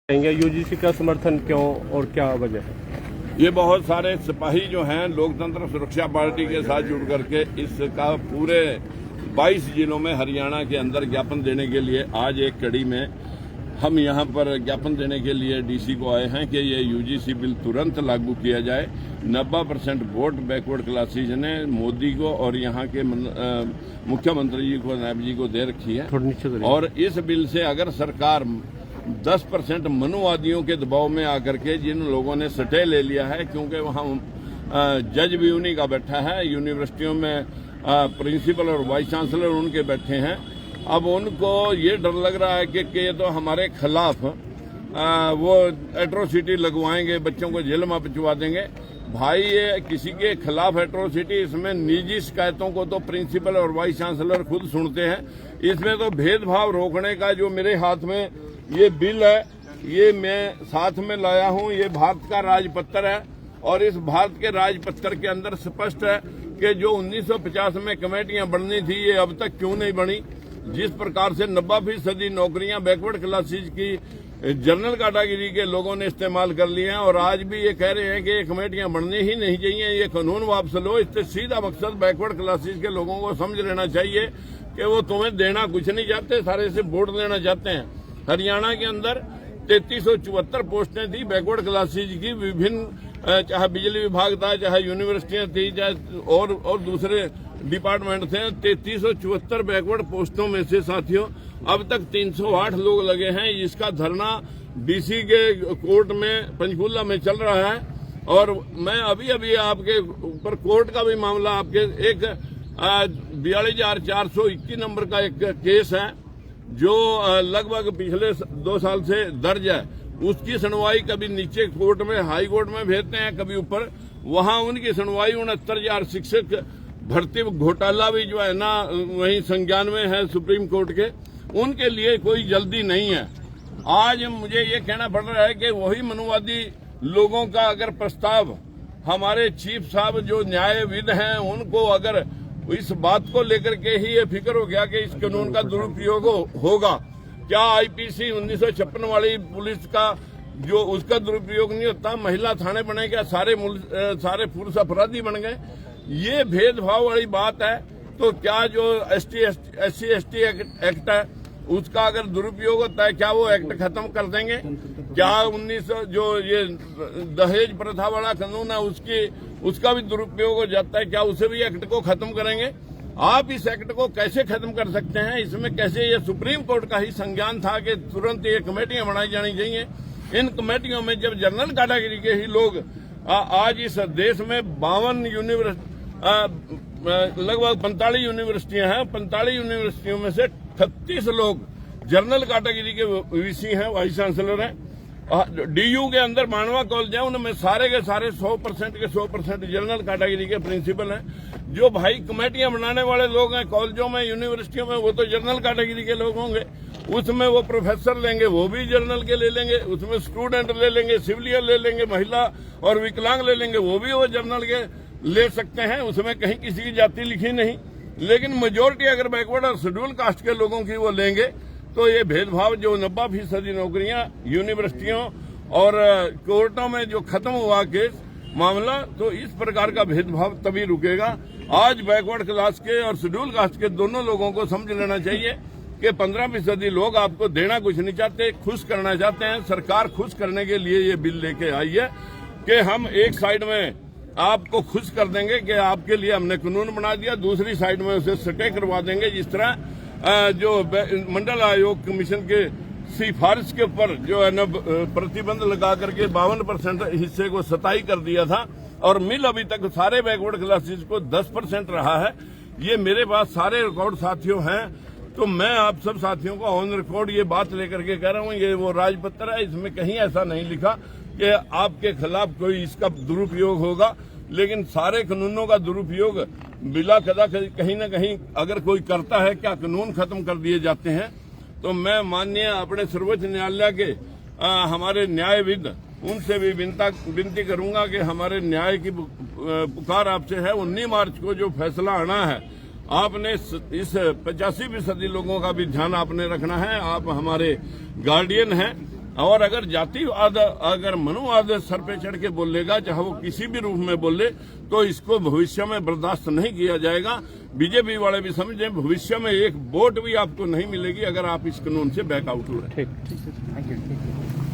UGC का समर्थन क्यों और क्या वजह है? ये बहुत सारे सिपाही जो हैं लोकतंत्र सुरक्षा पार्टी के साथ जुड़ करके इसका पूरे 22 जिलों में हरियाणा के अंदर ज्ञापन देने के लिए आज एक कड़ी में हम यहाँ पर ज्ञापन देने के लिए डीसी को आए हैं कि ये यूजीसी बिल तुरंत लागू किया जाए। 90% वोट बैकवर्ड क्लासेज ने मोदी को और यहाँ के मुख्यमंत्री जी को, नायब जी को दे रखी है। और इस बिल से अगर सरकार 10% मनुवादियों के दबाव में आकर के जिन लोगों ने स्टे ले लिया है, क्योंकि वहाँ जज भी उन्हीं का बैठा है, यूनिवर्सिटियों में प्रिंसिपल और वाइस चांसलर उनके बैठे हैं। अब उनको ये डर लग रहा है कि ये तो हमारे खिलाफ वो एट्रोसिटी लगवाएंगे, बच्चों को जेल में भिजवा देंगे। भाई ये किसी के खिलाफ एट्रोसिटी, इसमें निजी शिकायतों को तो प्रिंसिपल और वाइस चांसलर खुद सुनते हैं। इसमें तो भेदभाव रोकने का जो मेरे हाथ में ये बिल है, ये मैं साथ में लाया हूं। ये भारत का राजपत्र है और इस भारत के राजपत्र के अंदर स्पष्ट है कि जो 1950 में कमेटियां बननी थी, ये अब तक क्यों नहीं बनी। जिस प्रकार से 90% नौकरियां बैकवर्ड क्लासेज की जनरल कैटेगरी के लोगों ने इस्तेमाल कर ली हैं और आज भी ये कह रहे हैं कि ये कमेटियां बननी ही नहीं चाहिए, ये कानून वापस लो। इससे सीधा मकसद बैकवर्ड क्लासेज के लोगों को समझ लेना चाहिए कि वो तुम्हें देना कुछ नहीं चाहते, सारे से वोट लेना चाहते हैं। हरियाणा के अंदर 3374 पोस्टें थी बैकवर्ड क्लासेज की, विभिन्न चाहे बिजली विभाग था, चाहे यूनिवर्सिटियां थी, चाहे और दूसरे डिपार्टमेंट थे। 3374 बैकवर्ड पोस्टों में से साथियों अब तक 308 लोग लगे हैं। इसका धरना डीसी के कोर्ट में पंचकूला में चल रहा है और मैं अभी आपके ऊपर कोर्ट का भी मामला, आपके एक 42,421 नंबर का एक केस है जो लगभग पिछले 2 साल से दर्ज है। उसकी सुनवाई कभी नीचे कोर्ट में, हाई कोर्ट में भेजते हैं, कभी ऊपर। वहां उनकी सुनवाई 69,000 शिक्षक भर्ती घोटाला भी जो है ना वही संज्ञान में है सुप्रीम कोर्ट के, उनके लिए कोई जल्दी नहीं है। आज मुझे ये कहना पड़ रहा है कि वही मनुवादी लोगों का अगर प्रस्ताव हमारे चीफ साहब जो न्यायविद हैं उनको अगर इस बात को लेकर के ही ये फिक्र हो गया कि इस कानून का दुरुपयोग होगा, क्या आईपीसी 1956 वाली पुलिस का जो उसका दुरुपयोग नहीं होता, महिला थाने बने क्या सारे पुरुष अपराधी बन गए। ये भेदभाव वाली बात है। तो क्या जो SC ST एक्ट है उसका अगर दुरुपयोग होता है, क्या वो एक्ट खत्म कर देंगे? क्या 1900 जो ये दहेज प्रथा वाला कानून है उसका भी दुरुपयोग हो जाता है, क्या उसे भी एक्ट को खत्म करेंगे? आप इस एक्ट को कैसे खत्म कर सकते हैं? इसमें कैसे, ये सुप्रीम कोर्ट का ही संज्ञान था कि तुरंत ये कमेटियां बनाई जानी चाहिए। इन कमेटियों में जब जनरल कैटेगरी के ही लोग आज इस देश में 52 लगभग 45 यूनिवर्सिटियां हैं, 45 यूनिवर्सिटियों में से 38 लोग जनरल कैटेगरी के वीसी हैं, वाइस चांसलर हैं। डीयू के अंदर मानवा कॉलेज है, उनमें सारे के सारे 100% के 100% जनरल कैटेगरी के प्रिंसिपल हैं। जो भाई कमेटियां बनाने वाले लोग हैं कॉलेजों में, यूनिवर्सिटियों में, वो तो जनरल कैटेगरी के लोग होंगे। उसमें वो प्रोफेसर लेंगे, वो भी जनरल के ले लेंगे। उसमें स्टूडेंट ले लेंगे, सिविलियन ले लेंगे, महिला और विकलांग ले लेंगे, वो भी वो जनरल के ले सकते हैं। उसमें कहीं किसी की जाति लिखी नहीं। लेकिन मेजोरिटी अगर बैकवर्ड और शेड्यूल कास्ट के लोगों की वो लेंगे तो ये भेदभाव जो 90% नौकरियां यूनिवर्सिटियों और कोर्टों में जो खत्म हुआ केस मामला, तो इस प्रकार का भेदभाव तभी रुकेगा। आज बैकवर्ड क्लास के और शेड्यूल कास्ट के दोनों लोगों को समझ लेना चाहिए कि 15% लोग आपको देना कुछ नहीं चाहते, खुश करना चाहते हैं। सरकार खुश करने के लिए ये बिल लेके आई है कि हम एक साइड में आपको खुश कर देंगे कि आपके लिए हमने कानून बना दिया, दूसरी साइड में उसे स्टे करवा देंगे। जिस तरह जो मंडल आयोग कमीशन के सिफारिश के ऊपर जो है न प्रतिबंध लगा करके 52% हिस्से को 27 कर दिया था और मिल अभी तक सारे बैकवर्ड क्लासेज को 10% रहा है। ये मेरे पास सारे रिकॉर्ड साथियों हैं, तो मैं आप सब साथियों को ऑन रिकॉर्ड ये बात लेकर के कह रहा हूँ। ये वो राजपत्र है, इसमें कहीं ऐसा नहीं लिखा कि आपके खिलाफ कोई इसका दुरुपयोग होगा। लेकिन सारे कानूनों का दुरुपयोग बिला कदा कहीं न कहीं अगर कोई करता है, क्या कानून खत्म कर दिए जाते हैं? तो मैं माननीय अपने सर्वोच्च न्यायालय के हमारे न्यायविद उनसे भी विनती करूंगा कि हमारे न्याय की पुकार आपसे है। 19 मार्च को जो फैसला आना है, आपने इस 85% लोगों का भी ध्यान आपने रखना है। आप हमारे गार्डियन हैं और अगर जातिवाद, अगर मनुवाद सर पे चढ़ के बोलेगा, चाहे वो किसी भी रूप में बोले, तो इसको भविष्य में बर्दाश्त नहीं किया जाएगा। बीजेपी वाले भी समझें, भविष्य में एक वोट भी आपको नहीं मिलेगी अगर आप इस कानून से बैकआउट हो रहे हैं। ठीक। Thank you.